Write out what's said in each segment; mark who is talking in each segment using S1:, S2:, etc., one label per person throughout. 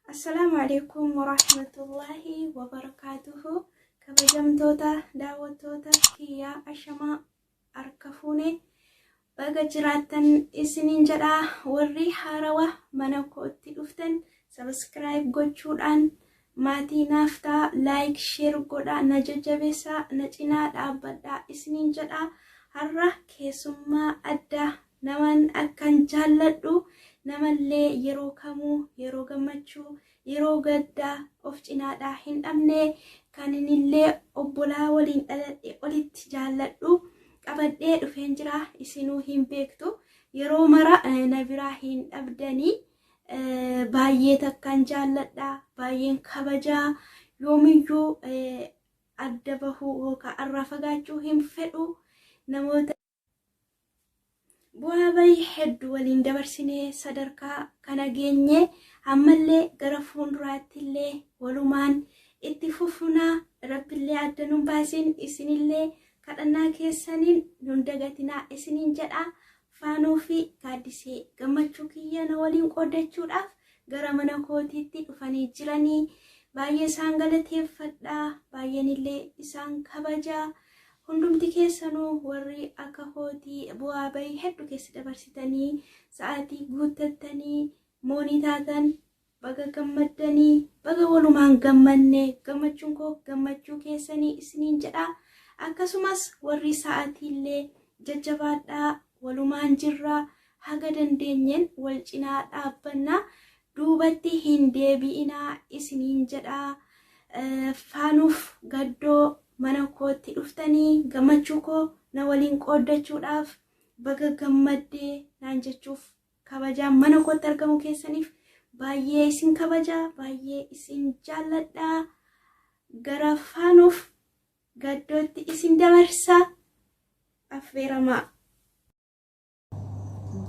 S1: السلام عليكم ورحمة الله وبركاته. كبجمتوتا دعوتوتا كيا أشما أركفوني بقى جراتن إسنين جدا وري حاروة مناكو اتدفتن سبسكرايب قوشودان ماتي نافتا لايك شير قودا نججبسا نجينا دابدا إسنين جدا هره كيسما أدى نمان أكان جالدو namallee yeroo kamuu yeroo gammachuu yeroo gaddaa of cinaadhaa hin dhabne kaninillee obbolaa waliin dhaladhe olitti jaalladhu qabadhee dhufeen jira isinuu hin beektu yeroo mara na biraa hin dhabdanii baay'ee takkaan jaalladha baay'een kabajaa yoomiyyuu adda bahuu yookaan arraa fagaachuu hin fedhu namoota bu'aa bayii hedduu waliin dabarsinee sadarkaa kana geenye ammallee gara fuulduraattillee walumaan itti fufnaa rabbillee adda nun baasin isinillee kadhannaa keessaniin nun dagatinaa isiniin jedha faanuu fi gaaddisee gammachuu kiyyana waliin qoodachuudhaaf gara mana kootiitti dhufanii jiranii baay'ee isaan galateeffadha baay'eenillee isaan kabajaa hundumti keessanuu warri akka kootii bu'aa bayii hedduu keessa dabarsitanii sa'aatii guuttattanii moonii taatan baga gammaddanii baga walumaan gammanne gammachuun koo gammachuu keessanii isiniin jedha akkasumas warri sa'aatiillee jajjabaadhaa walumaan jirra haga dandeenyen wal cinaa dhaabbannaa duubatti hin deebi'inaa isiniin jedha faanuuf gaddoo mana kootti dhuftanii gammachuu koo na waliin qoodachuudhaaf baga gammaddee naan jechuuf kabajaa mana kootti argamu keessaniif baay'ee isin kabajaa baay'ee isin jaalladha gara faanuuf gaddootti isin dabarsa affeeramaa.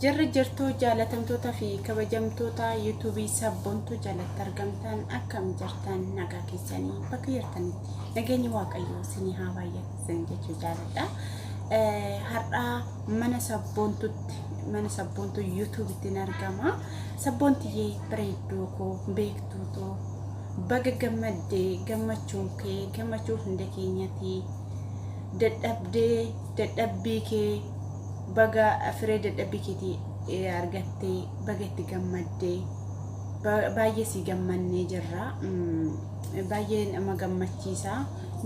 S2: Jirri jirtuu jaalatamtoota fi kabajamtoota yuutuubii sabboontuu jalatti argamtan akkam jirtan nagaa keessanii bakka jirtanitti nageenyi waaqayyoo isinii haa baay'atan jechuu jaaladha. Har'aa mana sabboontuu yuutuubiitti argama. Sabboontiyyee bareedduu koo beektuutoo baga gammaddee gammachuun kee gammachuu hunda keenyatti dadhabbii kee baga firee dadhabbii keetii argattee bagatti gammaddee baay'ee si gammannee jirra baay'ee nama gammachiisa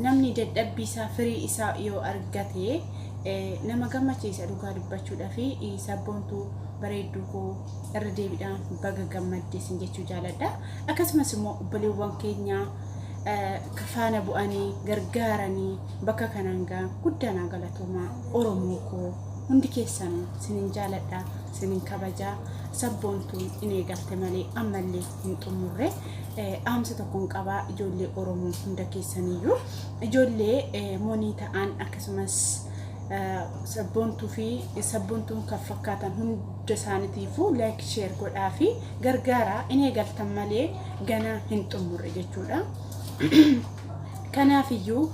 S2: namni dadhabbii isaa firii isaa yoo argate nama gammachiisa dhugaa dubbachuudha fi sabboontuu bareedduu koo irra deebiidhaan baga gammaddee sin jechuu jaaladha akkasumas immoo obboleewwan keenya faana bu'anii gargaaranii bakka kanaan gaa guddanaa galatoomaa oromoo koo hundi keessan sinin jaaladha sinin kabajaa sabboontuun in eegalte malee ammallee hin xumurre aamsa tokkoon qabaa ijoollee oromoo hunda keessaniyyuu ijoollee moonii ta'an akkasumas sabboontuun kan fakkaatan hunda isaaniitiifuu laayik sheer godhaa fi gargaaraa in eegaltan malee gana hin xumurre jechuudha. Kanaafiyyuu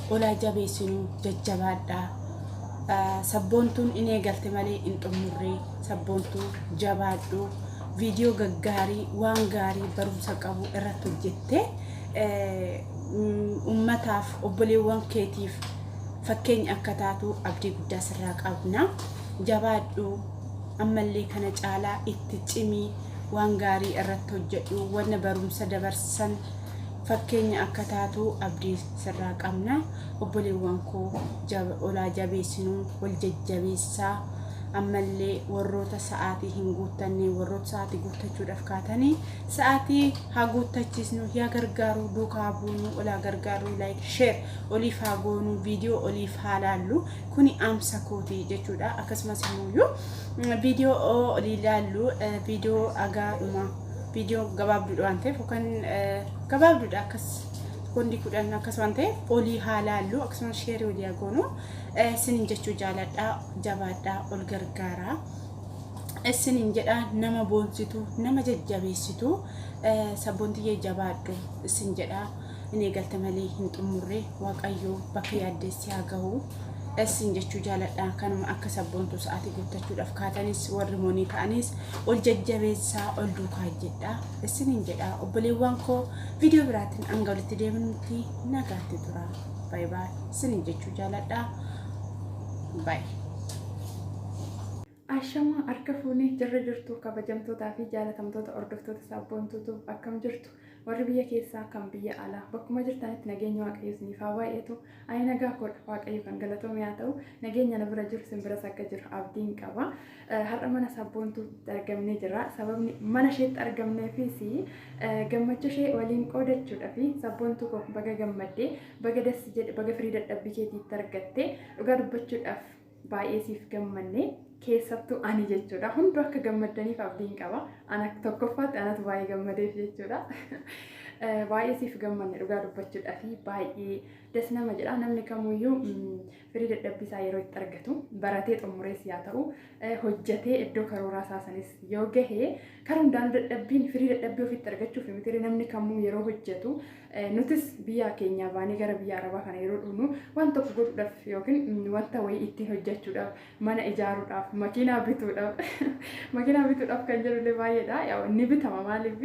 S2: olaa jabeessinuu jajjabaadhaa. Sabboontuun in eegalte malee hin xumurre sabboontuu jabaadhu viidiyoo gaggaarii waan gaarii barumsa qabu irratti hojjette ummataaf obboleewwan keetiif fakkeenya akka taatu abdii guddaa sirraa qabna jabaadhu ammallee kana caalaa itti cimii waan gaarii irratti hojjedhu wanna barumsa dabarsan fakkeenya akka taatu abdii sirraa qabna obboleewwan koo olaa jabeessinuu wal jajjabeessaa ammallee warroota sa'aatii hin guuttanne warroota sa'aatii guuttachuudhaaf kaatanii sa'aatii haa guuttachiisnu yaa gargaaru duukaa buunu olaa gargaaru laayik sheer oliif haa goonu viidiyoo oliif haa laallu kuni aamsa kootii jechuudha akkasumas immoo viidiyoo olii laallu viidiyoo agaadhuma viidiyoo gabaabduudha waan ta'eef yookaan gabaabduudha akkas kondi kudhan akkas waan ta'eef olii haa laallu akkasumas sheerii olii haa goonu sinin jechuu jaaladha jabaadha ol gargaaraa sinin jedha nama boonsitu nama jajjabeessitu sabboontiyyee jabaadhu sin jedha in eegalte malee hin xumurre waaqayyoo bakka yaaddeessi haa gahu Isin jechuu jaaladha kanuma akka sabboontu sa'aatii guuttachuudhaaf kaatanis warri monii ta'anis ol jajjabeessaa ol duukaa jedha isiniin jedha obboleewwan koo viidiyoo biraatiin hanga walitti deebinutti nagaatti tura bye bye isiniin jechuu jaaladha bye.
S3: Ashama harka fuunee jirra jirtu kabajamtootaa fi jaalatamtoota hordoftoota sabboontuutu akkam jirtu warri biyya keessaa kan biyya alaa bakkuma jirtanitti nageenya waaqayyo isiniif haa baay'atu ani nagaa koodha waaqayyo kan galatoome haa ta'u nageenya na bira jiru sin biras akka jiru abdiin qaba. Har'a mana sabboontuutti argamnee jira sababni mana isheetti argamneefis gammachuu ishee waliin qoodachuudha fi sabboontuu koo baga gammaddee baga dassi jedhe baga firii dadhabbii keetiitti argattee dhugaa dubbachuudhaaf baay'ee siif gammanne keessattuu ani jechuudha hunduu akka gammadaniif abdiin qaba ana tokkoffaatti anatu baay'ee gammadeef jechuudha baay'ee siif gammanne dhugaa dubbachuudha fi baay'ee das nama jedha namni kamuyyuu firii dadhabbii isaa yeroo itti argatu baratee xumurees yaa ta'u hojjetee iddoo karooraa isaasanis yoo gahee karaa hundaan dadhabbiin firii dadhabbii ofitti argachuuf miti namni kamuu yeroo hojjetu nutis biyya keenya baanii gara biyya arabaa kana yeroo dhufnu waan tokko godhuudhaaf yookiin wanta wayii ittiin hojjechuudhaaf mana ijaaruudhaaf makiinaa bituudhaaf kan jedhullee baay'eedha yaa inni bitama maaliif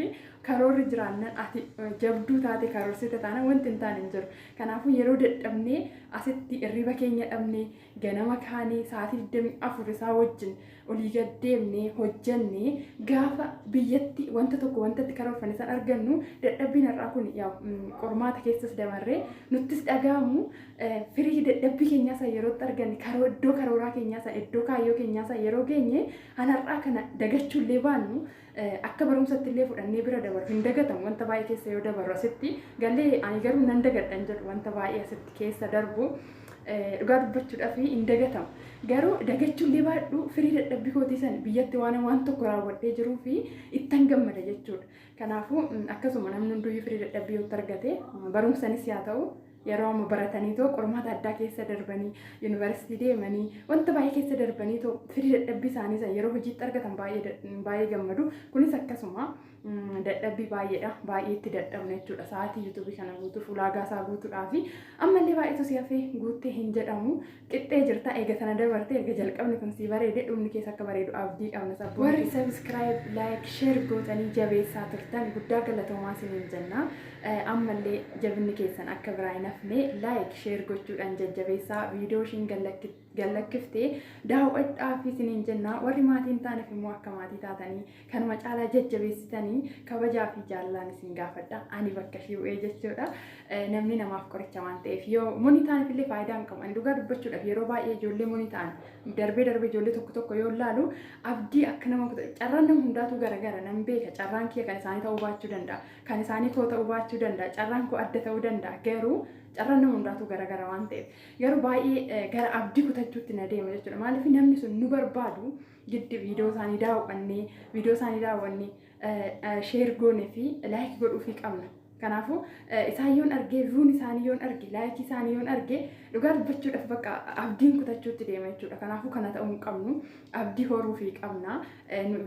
S3: karoorri jiraannan ati jabduu taate karoorsite taana wanti hin taane hin jiru kanaafuu yeroo dadhabnee asitti irriba keenya dhabnee ganama kaanee sa'aatii 24 isaa wajjin olii gad deemnee hojjannee gaafa biyyatti wanta tokko wantatti karoorfanne san argannu dadhabbiin har'aa kun qormaata keessas dabarree nuttis dhagaamu firii dadhabbii keenyaa san yerootti arganne iddoo karooraa keenyaa san iddoo kaayyoo keenyaa san yeroo geenye har'aa kana dagachuullee baannu akka barumsatti illee fudhannee bira dabaru hin dagatamu wanta baay'ee keessa yoo dabaru asitti galee ani garuu nan dagadhan jedhu wanta baay'ee asitti keessa darbu dhugaa dubbachuudhaaf hin dagatamu garuu dagachuullee baadhu firii dadhabbii kootii san biyyatti waan tokko raawwadhee jiruu fi ittan gammada jechuudha kanaafuu akkasuma namni hunduyyuu firii dadhabbii yoo argate barumsanis yaa ta'u yeroo amma baratanii too qormaata addaa keessa darbanii yuunivarsiitii deemanii wanta baay'ee keessa darbanii too firii dadhabbii isaanii san yeroo hojiitti argatan baay'ee gammadu kunis akkasuma dadhabbii baay'eedha baay'ee itti dadhabna jechuudha sa'aatii yuutuubii kana guutuuf ulaagaa isaa guutuudhaaf ammallee baay'eetu si hafee guuttee hin jedhamu qixxee jirta eega sana dabarte erga jalqabni kun si bareede dhumni keessa akka bareedu abdii qabna sabboon warri sabiskiraayib laayik sheer gootanii jabeessaa turtan guddaa galatoomaa isiniin jenna ammallee jabinni keessan akka biraa hin hafne laayik sheer gochuudhaan jajjabeessaa viidiyoo ishiin gallakkiftee daawwadhaa fi isiniin jenna warri maatiin taaneef immoo akka maatii taatanii kanuma caalaa jajjabeessitanii kabajaa fi jaalalaan isin gaafadha ani bakka ishii bu'ee jechuudha namni namaaf qoricha waan ta'eef yoo monii ta'aniif illee faayidaa hin qabu ani dhugaa dubbachuudhaaf yeroo baay'ee ijoollee monii ta'an darbee ijoollee tokko yoo ilaalu abdii akka nama carraan nama hundaatu garagara nan beeka carraan kiyya kan isaanii ta'uu baachuu danda'a kan isaanii koo ta'uu baachuu danda'a carraan koo adda ta'uu danda'a garuu carraan nama hundaatu garagara waan ta'eef garuu baay'ee gara abdii kutachuutti na deema jechuudha maaliif namni sun nu barbaadu giddi viidiyoo isaanii daawwannee sheer goonee fi laayik godhuufii qabna kanaafuu isaan yoon argee viiwun isaanii yoon arge laayikii isaanii yoon arge dhugaa dubbachuudhaaf bakka abdiin kutachuutti deema jechuudha kanaafuu kana ta'uu hin qabnu abdii horuufii qabna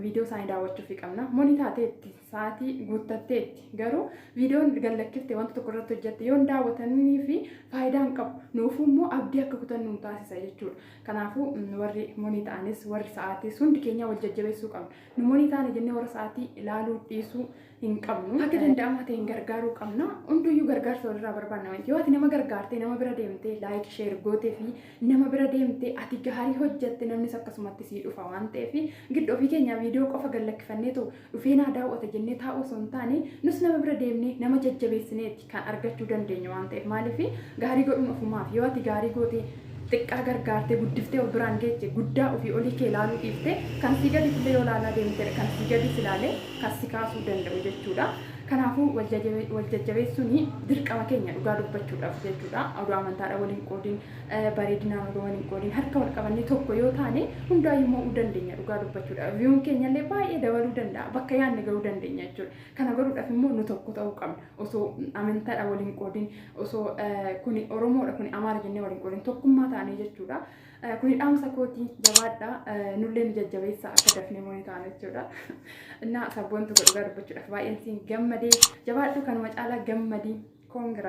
S3: viidiyoo isaanii daawwachuufii qabna monii taateetti sa'aatii guuttatteetti garuu viidiyoon gallakkifte wanta tokko irratti hojjette yoon daawwatanii fi faayidaa hin qabu nuufuu immoo abdii akka kutannu nu taasisa jechuudha kanaafuu warri monii ta'anis warri sa'aatiis hundi keenya wal jajjabeessuu qabna nu monii ta'anii jennee warra sa'aatii ilaaluu dhiisuu hin qabnu akka danda'amaa ta'een gargaaruu qabna hunduyyuu gargaarsa walirraa barbaanna yoo ati nama gargaartee nama bira deemtee laayik sheer gootee fi nama bira deemtee ati gaarii hojjette namnis akkasumatti sii dhufa waan ta'eef giddu ofii keenya viidiyoo qofa gallakkifannee ta'u dhufee naa daawwata jennee taa'uu osoo hin taane nus nama bira deemnee nama jajjabeessineeti kan argachuu dandeenya waan ta'eef maaliif gaarii godhuun ofumaaf yoo ati gaarii gootee xiqqaa gargaartee guddiftee of biraan geesse guddaa ofii olii kee ilaaluu dhiiftee kan si gadi illee yoo ilaalaa deemte kan si gadi ilaalee kan si kaasuu danda'u jechuudha. Kanaafuu wal jajjabeessuun dirqama keenya dhugaa dubbachuudhaaf jechuudha. Oduu amantaadhaan waliin qoodiin bareedinaan oduu waliin qoodiin harka wal qabannee tokko yoo taane hundaayyuu mo'uu dandeenya dhugaa dubbachuudhaaf. Viiyuun keenyallee baay'ee dabaluu danda'a bakka yaadne garuu dandeenya jechuudha. Kana godhuudhaaf immoo nu tokko ta'uu qabna. Osoo amantaadhaan waliin qoodiin osoo kuni Oromoodha kuni Amaara jennee waliin qoodiin tokkummaa taanee jechuudha. Kuni dhaamsa kootii jabaadha nullee nu jajjabeessaa akka dafnee moonii ta'an jechuudha. Innaa sabboontu dhugaa dubbachuudhaaf baay'een siin gammadee jabaadhu kanuma caalaa gammadii koongira.